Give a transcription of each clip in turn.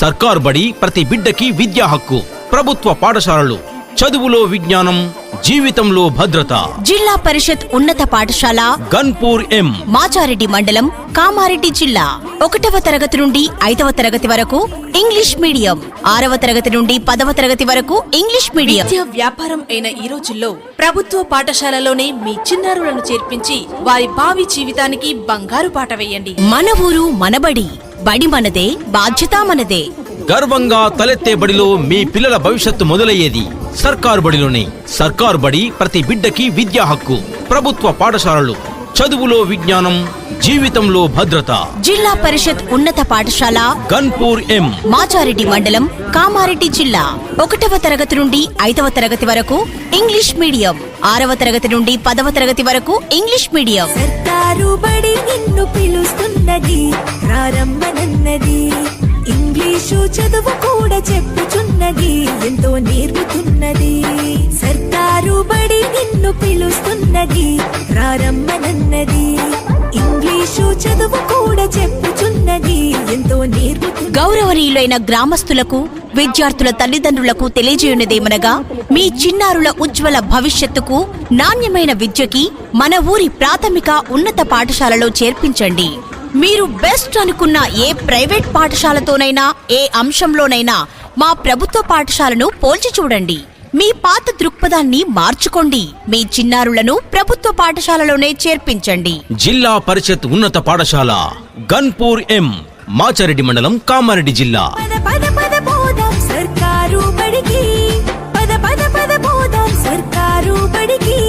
సర్కార్ బడి ప్రతి బిడ్డకి విద్యా హక్కు. ప్రభుత్వ పాఠశాలలు చదువులో విజ్ఞానం, జీవితంలో భద్రత. జిల్లా పరిషత్ ఉన్నత పాఠశాల గన్పూర్ ఎం, మాచారెడ్డి మండలం, కామారెడ్డి జిల్లా. 1వ తరగతి నుండి 5వ తరగతి వరకు ఇంగ్లీష్ మీడియం, 6వ తరగతి నుండి 10వ తరగతి వరకు ఇంగ్లీష్ మీడియం. విద్య వ్యాపారం అయిన ఈ రోజుల్లో ప్రభుత్వ పాఠశాలలోనే మీ చిన్నారులను చేర్పించి వారి భావి జీవితానికి బంగారు బాట వేయండి. మన ఊరు మనబడి, బడి మనదే, బాధ్యత మనదే. గర్వంగా తలెత్తే బడిలో మీ పిల్లల భవిష్యత్తు మొదలయ్యేది సర్కారు బడిలోనే. సర్కారు బడి ప్రతి బిడ్డకి విద్యా హక్కు. ప్రభుత్వ పాఠశాలలు చదువులో విజ్ఞానం, జీవితంలో భద్రత. జిల్లా పరిషత్ ఉన్నత పాఠశాల గన్పూర్ ఎం, మాచారెడ్డి మండలం, కామారెడ్డి జిల్లా. 1వ తరగతి నుండి 5వ తరగతి వరకు ఇంగ్లీష్ మీడియం, 6వ తరగతి నుండి 10వ తరగతి వరకు ఇంగ్లీష్ మీడియం. సర్కారు బడి నిన్ను పిలుస్తున్నది, ప్రారంభనన్నది. ఇంగ్లీషు చదువు కూడా చెప్పుచున్నది, ఎంతో నేర్పుతున్నది. సర్కారు బడి నిన్ను పిలుస్తున్నది, ప్రారంభనన్నది. ఇంగ్లీషు చదువు కూడా చెప్పుచున్నది, ఎంతో నేర్పుతున్నది. గౌరవనీయులైన గ్రామస్తులకు, విద్యార్థుల తల్లిదండ్రులకు తెలియజేయున్నదేమనగా, మీ చిన్నారుల ఉజ్వల భవిష్యత్తుకు, నాణ్యమైన విద్యకి మన ఊరి ప్రాథమిక ఉన్నత పాఠశాలలో చేర్పించండి. మీరు బెస్ట్ అనుకున్న ఏ ప్రైవేట్ పాఠశాలతోనైనా, ఏ అంశంలోనైనా మా ప్రభుత్వ పాఠశాలను పోల్చి చూడండి. మీ పాత దృక్పథాన్ని మార్చుకోండి. మీ చిన్నారులను ప్రభుత్వ పాఠశాలలోనే చేర్పించండి. జిల్లా పరిషత్ ఉన్నత పాఠశాల గన్పూర్ ఎం, మాచారెడ్డి మండలం, కామారెడ్డి జిల్లా. పద పద పద పోదాం సర్కారు బడికి, పద పద పద పోదాం సర్కారు బడికి.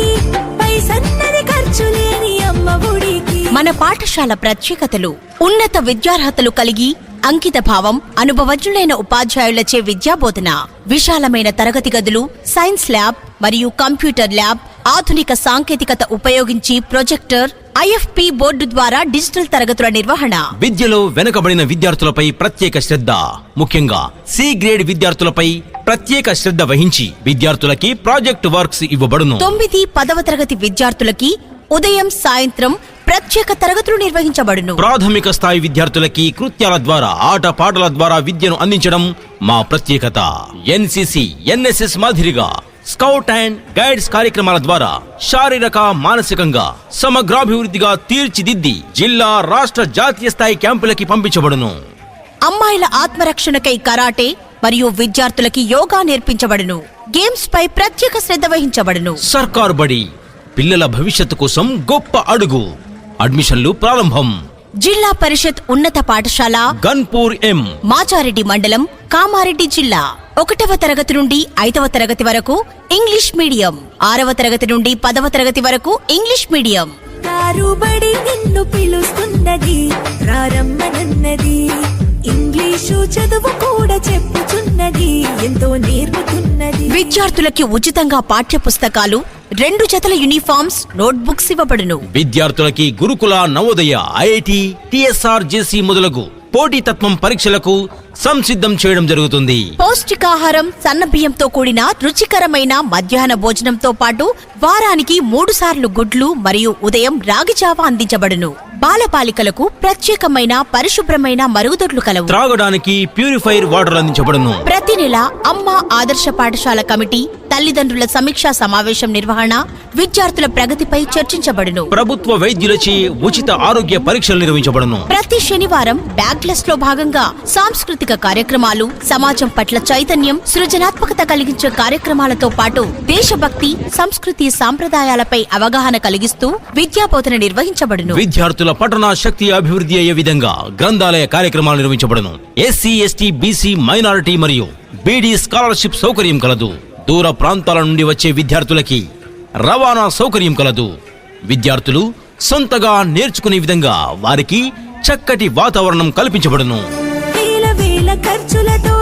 పైసన్నది ఖర్చు లేని అమ్మ ఒడికి. మన పాఠశాల ప్రత్యేకతలు: ఉన్నత విద్యార్హతలు కలిగి, అంకిత భావం, అనుభవజ్ఞులైన ఉపాధ్యాయులచే విద్యాబోధన, విశాలమైన తరగతి గదులు, సైన్స్ ల్యాబ్ మరియు కంప్యూటర్ ల్యాబ్, ఆధునిక సాంకేతికత ఉపయోగించి ప్రొజెక్టర్, IFP బోర్డు ద్వారా డిజిటల్ తరగతుల నిర్వహణ. విద్యలో వెనుకబడిన విద్యార్థులపై ప్రత్యేక శ్రద్ధ, ముఖ్యంగా C గ్రేడ్ విద్యార్థులపై ప్రత్యేక శ్రద్ధ వహించి విద్యార్థులకి ప్రాజెక్ట్ వర్క్స్ ఇవ్వబడును. 9, 10వ తరగతి విద్యార్థులకి ఉదయం, సాయంత్రం ప్రత్యేక తరగతులు నిర్వహించబడును. ప్రాథమిక స్థాయి విద్యార్థులకి కృత్యాల ద్వారా, ఆట పాటల ద్వారా విద్యను అందించడం మా ప్రత్యేకత. NCC, NSS మాదిరిగా స్కౌట్ అండ్ గైడ్స్ కార్యక్రమాల ద్వారా శారీరక, మానసికంగా సమగ్రాభివృద్ధిగా తీర్చిదిద్ది జిల్లా, రాష్ట్ర, జాతీయ స్థాయి క్యాంపులకి పంపించబడును. అమ్మాయిల ఆత్మరక్షణకై కరాటే మరియు విద్యార్థులకి యోగా నేర్పించబడును. గేమ్స్ పై ప్రత్యేక శ్రద్ధ వహించబడును. సర్కార్ బడి పిల్లల భవిష్యత్తు కోసం గొప్ప అడుగు. అడ్మిషన్లు ప్రారంభం. జిల్లా పరిషత్ ఉన్నత పాఠశాల గన్పూర్ ఎం, మాచారెడ్డి మండలం, కామారెడ్డి జిల్లా. 1వ తరగతి నుండి 5వ తరగతి వరకు ఇంగ్లీష్ మీడియం, 6వ తరగతి నుండి 10వ తరగతి వరకు ఇంగ్లీష్ మీడియం. సర్కారు బడి నిన్ను పిలుస్తున్నది, ప్రారంభనన్నది. ఇంగ్లీషు చదువు కూడా చెప్పుచున్నది, ఎంతో నేర్పుతున్నది. విద్యార్థులకి ఉచితంగా పాఠ్య పుస్తకాలు, 2 జతల యూనిఫామ్స్, నోట్బుక్స్ ఇవ్వబడును. విద్యార్థులకి గురుకుల, నవోదయ, IIT, TSR, JC మొదలగు పోటీతత్వం పరీక్షలకు సంసిద్ధం చేయడం జరుగుతుంది. పౌష్టికాహారం, సన్నబియ్యంతో కూడిన రుచికరమైన మధ్యాహ్న భోజనంతో పాటు వారానికి 3 సార్లు గుడ్లు మరియు ఉదయం రాగి జావ అందించబడును. బాలబాలికలకు ప్రత్యేకమైన పరిశుభ్రమైన మరుగుదొడ్లు కలవు. త్రాగడానికి ప్యూరిఫైర్ వాటర్ అందించబడును. ప్రతి నెల అమ్మ ఆదర్శ పాఠశాల కమిటీ తల్లిదండ్రుల సమీక్షా సమావేశం నిర్వహణ, విద్యార్థుల ప్రగతిపై చర్చించబడును. ప్రభుత్వ వైద్యులచే ఉచిత ఆరోగ్య పరీక్షలు నిర్వహించబడును. ప్రతి శనివారం బ్యాగ్లెస్ లో భాగంగా సాంస్కృతిక కార్యక్రమాలు, సమాజం పట్ల చైతన్యం, సృజనాత్మకత కలిగించే కార్యక్రమాలతో పాటు దేశభక్తి, సంస్కృతి, సాంప్రదాయాలపై అవగాహన కలిగిస్తూ విద్యాబోధన నిర్వహించబడును. విద్యార్థుల పఠన శక్తి అభివృద్ధి అయ్యే విధంగా గ్రంథాలయ కార్యక్రమాలు నిర్వహించబడును. SC, ST, BC, మైనారిటీ మరియు BD స్కాలర్షిప్ సౌకర్యం కలదు. దూర ప్రాంతాల నుండి వచ్చే విద్యార్థులకి రవాణా సౌకర్యం కలదు. విద్యార్థులు సొంతగా నేర్చుకునే విధంగా వారికి చక్కటి వాతావరణం కల్పించబడును. వేల వేల ఖర్చులతో